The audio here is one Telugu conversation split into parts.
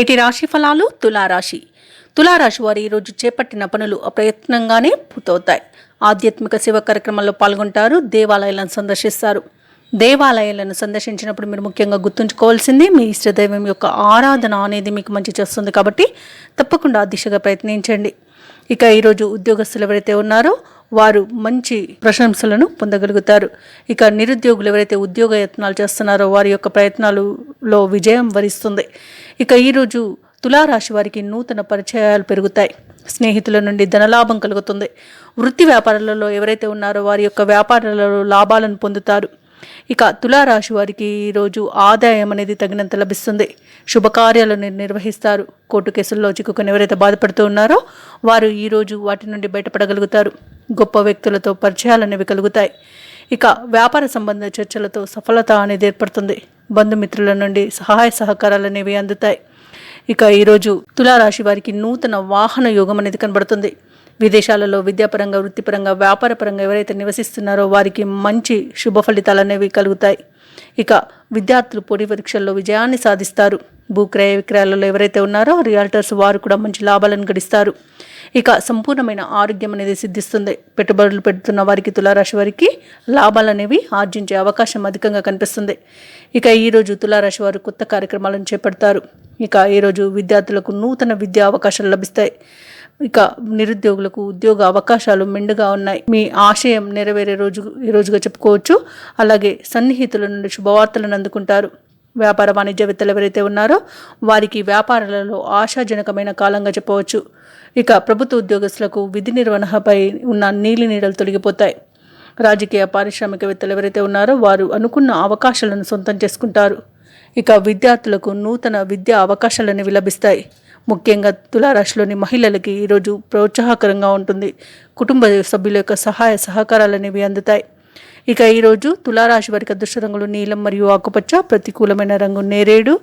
నేటి రాశి ఫలాలు. తులారాశి వారు ఈరోజు చేపట్టిన పనులు అప్రయత్నంగానే పూర్తవుతాయి. ఆధ్యాత్మిక సేవ కార్యక్రమాల్లో పాల్గొంటారు. దేవాలయాలను సందర్శిస్తారు. దేవాలయాలను సందర్శించినప్పుడు మీరు ముఖ్యంగా గుర్తుంచుకోవాల్సింది మీ ఇష్టదైవం యొక్క ఆరాధన అనేది మీకు మంచి చేస్తుంది కాబట్టి తప్పకుండా ఆ దిశగా ప్రయత్నించండి. ఇక ఈరోజు ఉద్యోగస్తులు ఎవరైతే ఉన్నారో వారు మంచి ప్రశంసలను పొందగలుగుతారు. ఇక నిరుద్యోగులు ఎవరైతే ఉద్యోగ యత్నాలు చేస్తున్నారో వారి యొక్క ప్రయత్నాలలో విజయం వరిస్తుంది. ఇక ఈరోజు తులారాశి వారికి నూతన పరిచయాలు పెరుగుతాయి. స్నేహితుల నుండి ధనలాభం కలుగుతుంది. వృత్తి వ్యాపారాలలో ఎవరైతే ఉన్నారో వారి యొక్క వ్యాపారాలలో లాభాలను పొందుతారు. ఇక తులారాశి వారికి ఈరోజు ఆదాయం అనేది తగినంత లభిస్తుంది. శుభకార్యాలను నిర్వహిస్తారు. కోర్టు కేసుల్లో చిక్కుకొని ఎవరైతే బాధపడుతూ ఉన్నారో వారు ఈరోజు వాటి నుండి బయటపడగలుగుతారు. గొప్ప వ్యక్తులతో పరిచయాలు అనేవి కలుగుతాయి. ఇక వ్యాపార సంబంధ చర్చలతో సఫలత అనేది ఏర్పడుతుంది. బంధుమిత్రుల నుండి సహాయ సహకారాలు అనేవి అందుతాయి. ఇక ఈరోజు తులారాశి వారికి నూతన వాహన యోగం అనేది కనబడుతుంది. విదేశాలలో విద్యాపరంగా, వృత్తిపరంగా, వ్యాపారపరంగా ఎవరైతే నివసిస్తున్నారో వారికి మంచి శుభ ఫలితాలు అనేవి కలుగుతాయి. ఇక విద్యార్థులు పోటీ పరీక్షల్లో విజయాన్ని సాధిస్తారు. భూక్రయ విక్రయాలలో ఎవరైతే ఉన్నారో రియాల్టర్స్ వారు కూడా మంచి లాభాలను గడిస్తారు. ఇక సంపూర్ణమైన ఆరోగ్యం అనేది సిద్ధిస్తుంది. పెట్టుబడులు పెడుతున్న వారికి, తులారాశి వారికి లాభాలు అనేవి ఆర్జించే అవకాశం అధికంగా కనిపిస్తుంది. ఇక ఈరోజు తులారాశి వారు కొత్త కార్యక్రమాలను చేపడతారు. ఇక ఈరోజు విద్యార్థులకు నూతన విద్యా అవకాశాలు లభిస్తాయి. ఇక నిరుద్యోగులకు ఉద్యోగ అవకాశాలు మెండుగా ఉన్నాయి. మీ ఆశయం నెరవేరే రోజుగా చెప్పుకోవచ్చు. అలాగే సన్నిహితుల నుండి శుభవార్తలను అందుకుంటారు. వ్యాపార వాణిజ్యవేత్తలు ఎవరైతే ఉన్నారో వారికి వ్యాపారాలలో ఆశాజనకమైన కాలంగా చెప్పవచ్చు. ఇక ప్రభుత్వ ఉద్యోగస్తులకు విధి నిర్వహణపై ఉన్న నీలి నీడలు తొలగిపోతాయి. రాజకీయ పారిశ్రామికవేత్తలు ఎవరైతే ఉన్నారో వారు అనుకున్న అవకాశాలను సొంతం చేసుకుంటారు. ఇక విద్యార్థులకు నూతన విద్యా అవకాశాలు అనేవి లభిస్తాయి. ముఖ్యంగా తులారాశిలోని మహిళలకి ఈరోజు ప్రోత్సాహకరంగా ఉంటుంది. కుటుంబ సభ్యుల యొక్క సహాయ సహకారాలు అనేవి అందుతాయి. ఇక ఈరోజు తులారాశి వారికి అదృష్ట రంగులు నీలం మరియు ఆకుపచ్చ. ప్రతికూలమైన రంగు నేరేడు.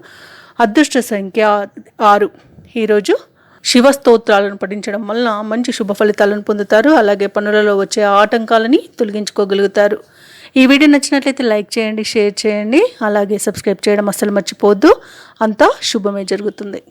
అదృష్ట సంఖ్య 6. ఈరోజు శివ స్తోత్రాలను పఠించడం వలన మంచి శుభ ఫలితాలను పొందుతారు. అలాగే పనులలో వచ్చే ఆటంకాలని తొలగించుకోగలుగుతారు. ఈ వీడియో నచ్చినట్లయితే లైక్ చేయండి, షేర్ చేయండి, అలాగే సబ్స్క్రైబ్ చేయడం అస్సలు మర్చిపోవద్దు. అంతా శుభమే జరుగుతుంది.